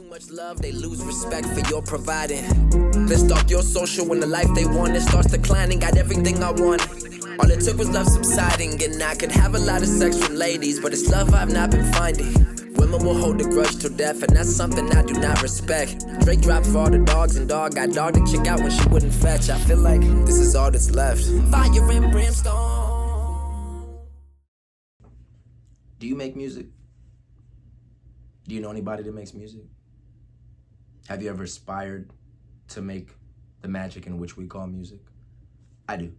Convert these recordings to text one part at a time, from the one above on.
too much love, they lose respect for your providing. Then stalk your social when the life they wanted starts declining. Got everything I wanted. All it took was love subsiding, and I could have a lot of sex from ladies, but it's love I've not been finding. Women will hold a grudge till death, and that's something I do not respect. Drake dropped for all the dogs, and dog got dogged a chick out when she wouldn't fetch. I feel like this is all that's left. Fire and brimstone. Do you make music? Do you know anybody that makes music? Have you ever aspired to make the magic in which we call music? I do.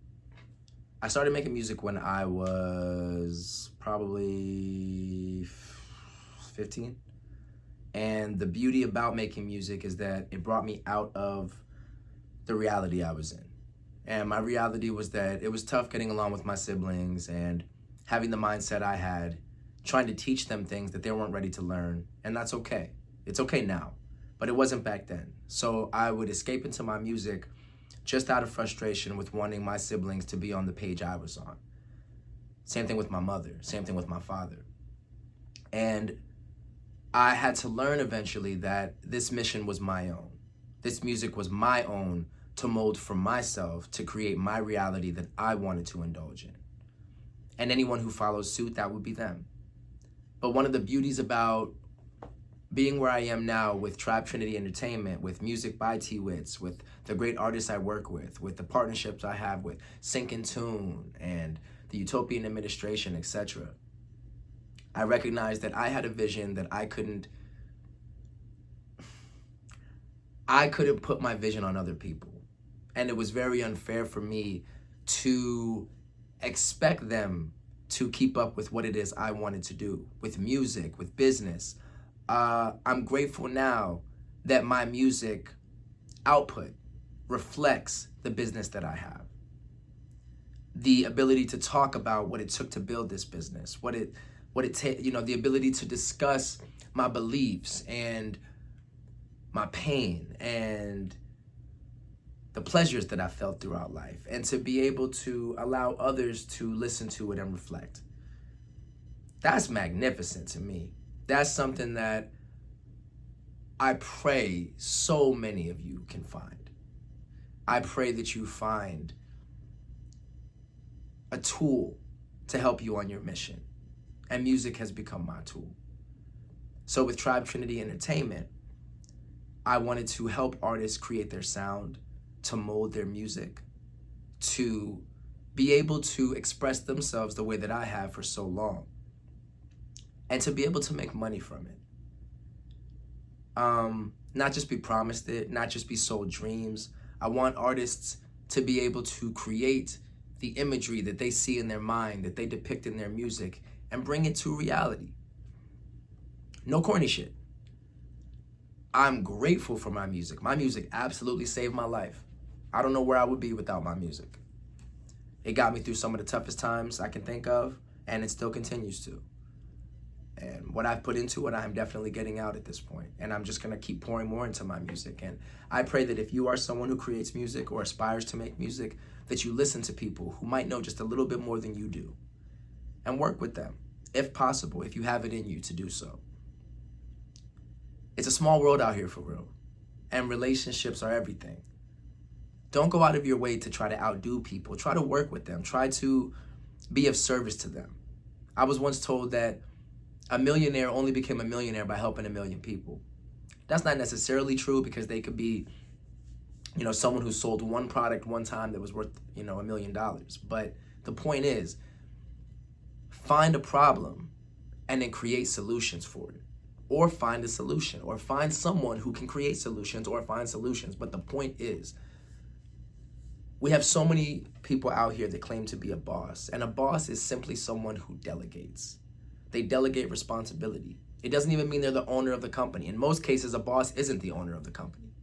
I started making music when I was probably 15. And the beauty about making music is that it brought me out of the reality I was in. And my reality was that it was tough getting along with my siblings and having the mindset I had, trying to teach them things that they weren't ready to learn. And that's okay. It's okay now, but it wasn't back then. So I would escape into my music just out of frustration with wanting my siblings to be on the page I was on. Same thing with my mother, same thing with my father. And I had to learn eventually that this mission was my own. This music was my own to mold for myself, to create my reality that I wanted to indulge in. And anyone who follows suit, that would be them. But one of the beauties about being where I am now with Tribe Trinity Entertainment, with music by Witz, with the great artists I work with the partnerships I have with Sync and Tune and the Utopian Administration, etc., I recognized that I had a vision that I couldn't put my vision on other people. And it was very unfair for me to expect them to keep up with what it is I wanted to do with music, with business. I'm grateful now that my music output reflects the business that I have. The ability to talk about what it took to build this business, the ability to discuss my beliefs and my pain and the pleasures that I felt throughout life, and to be able to allow others to listen to it and reflect. That's magnificent to me. That's something that I pray so many of you can find. I pray that you find a tool to help you on your mission. And music has become my tool. So with Tribe Trinity Entertainment, I wanted to help artists create their sound, to mold their music, to be able to express themselves the way that I have for so long, and to be able to make money from it. Not just be promised it, not just be sold dreams. I want artists to be able to create the imagery that they see in their mind, that they depict in their music, and bring it to reality. No corny shit. I'm grateful for my music. My music absolutely saved my life. I don't know where I would be without my music. It got me through some of the toughest times I can think of, and it still continues to. And what I've put into it, I'm definitely getting out at this point. And I'm just gonna keep pouring more into my music. And I pray that if you are someone who creates music or aspires to make music, that you listen to people who might know just a little bit more than you do, and work with them, if possible, if you have it in you to do so. It's a small world out here for real, and relationships are everything. Don't go out of your way to try to outdo people. Try to work with them. Try to be of service to them. I was once told that a millionaire only became a millionaire by helping 1 million people. That's not necessarily true, because they could be, someone who sold one product one time that was worth, $1 million. But the point is, find a problem and then create solutions for it. Or find a solution, or find someone who can create solutions, or find solutions. But the point is, we have so many people out here that claim to be a boss, and a boss is simply someone who delegates. They delegate responsibility. It doesn't even mean they're the owner of the company. In most cases, a boss isn't the owner of the company.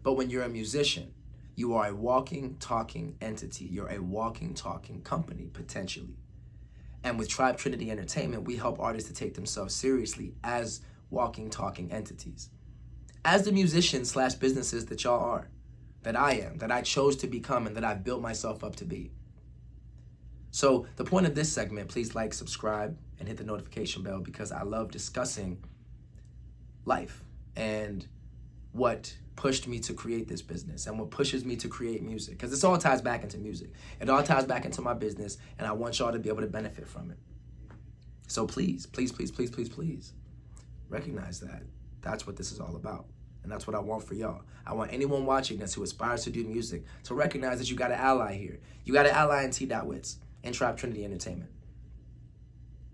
But when you're a musician, you are a walking, talking entity. You're a walking, talking company, potentially. And with Tribe Trinity Entertainment, we help artists to take themselves seriously as walking, talking entities. As the musicians / businesses that y'all are, that I am, that I chose to become, and that I've built myself up to be. So the point of this segment, please like, subscribe, and hit the notification bell, because I love discussing life. and what pushed me to create this business and what pushes me to create music. Because this all ties back into music. It all ties back into my business, and I want y'all to be able to benefit from it. So please, please, please, please, please, please recognize that. That's what this is all about. And that's what I want for y'all. I want anyone watching this who aspires to do music to recognize that you got an ally here. You got an ally in T.Witz and Trap Trinity Entertainment.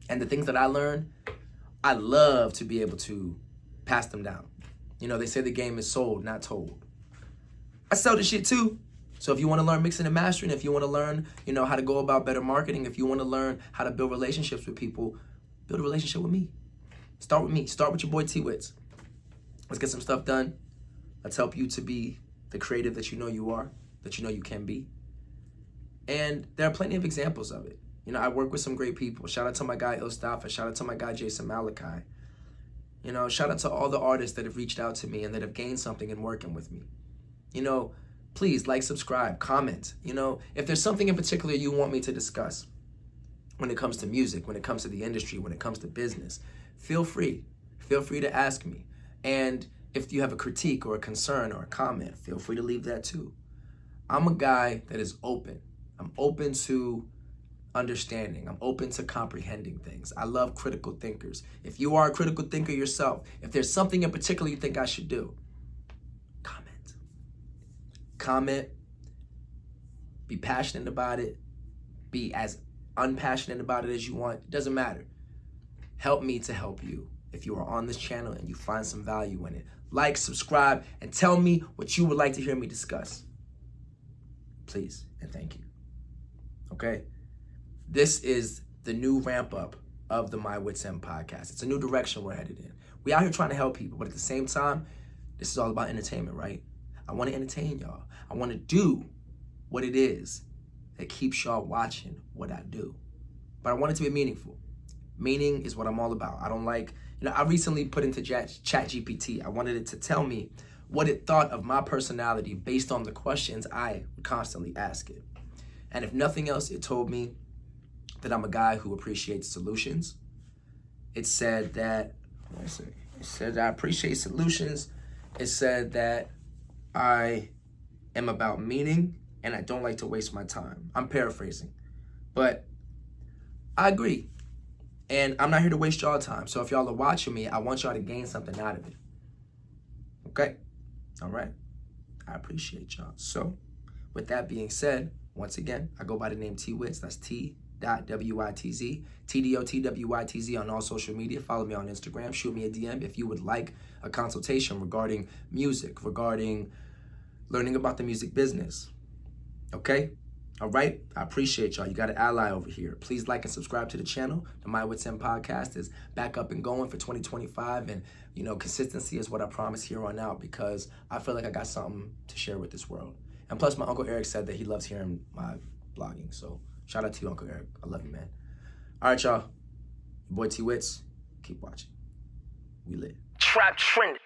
And the things that I learned, I love to be able to pass them down. You know, they say the game is sold, not told. I sell this shit too. So if you want to learn mixing and mastering, if you want to learn, you know, how to go about better marketing, if you want to learn how to build relationships with people, build a relationship with me. Start with me. Start with your boy T.Witz. Let's get some stuff done. Let's help you to be the creative that you know you are, that you know you can be. And there are plenty of examples of it. You know, I work with some great people. Shout out to my guy Ilstafa. Shout out to my guy Jason Malachi. You know, shout out to all the artists that have reached out to me and that have gained something in working with me. You know, please like, subscribe, comment. You know, if there's something in particular you want me to discuss when it comes to music, when it comes to the industry, when it comes to business, feel free. Feel free to ask me. And if you have a critique or a concern or a comment, feel free to leave that too. I'm a guy that is open. I'm open to understanding. I'm open to comprehending things. I love critical thinkers. If you are a critical thinker yourself, if there's something in particular you think I should do, comment. Comment. Be passionate about it. Be as unpassionate about it as you want. It doesn't matter. Help me to help you. If you are on this channel and you find some value in it, like, subscribe, and tell me what you would like to hear me discuss. Please and thank you. Okay? This is the new ramp up of the My Witz End podcast. It's a new direction we're headed in. We out here trying to help people, but at the same time, this is all about entertainment, right? I want to entertain y'all. I want to do what it is that keeps y'all watching what I do. But I want it to be meaningful. Meaning is what I'm all about. I don't like, you know, I recently put into ChatGPT. I wanted it to tell me what it thought of my personality based on the questions I would constantly ask it. And if nothing else, it told me that I'm a guy who appreciates solutions. It said that, I appreciate solutions. It said that I am about meaning and I don't like to waste my time. I'm paraphrasing, but I agree. And I'm not here to waste y'all time. So if y'all are watching me, I want y'all to gain something out of it. Okay? All right. I appreciate y'all. So with that being said, once again, I go by the name T.Witz. That's T.Witz. TDOTWYTZ on all social media. Follow me on Instagram. Shoot me a DM if you would like a consultation regarding music, regarding learning about the music business. Okay? All right? I appreciate y'all. You got an ally over here. Please like and subscribe to the channel. The My Witz End podcast is back up and going for 2025. And, you know, consistency is what I promise here on out because I feel like I got something to share with this world. And plus, my Uncle Eric said that he loves hearing my blogging. So shout out to you, Uncle Eric. I love you, man. All right, y'all. Your boy T.Witz. Keep watching. We lit. Trap Trinity.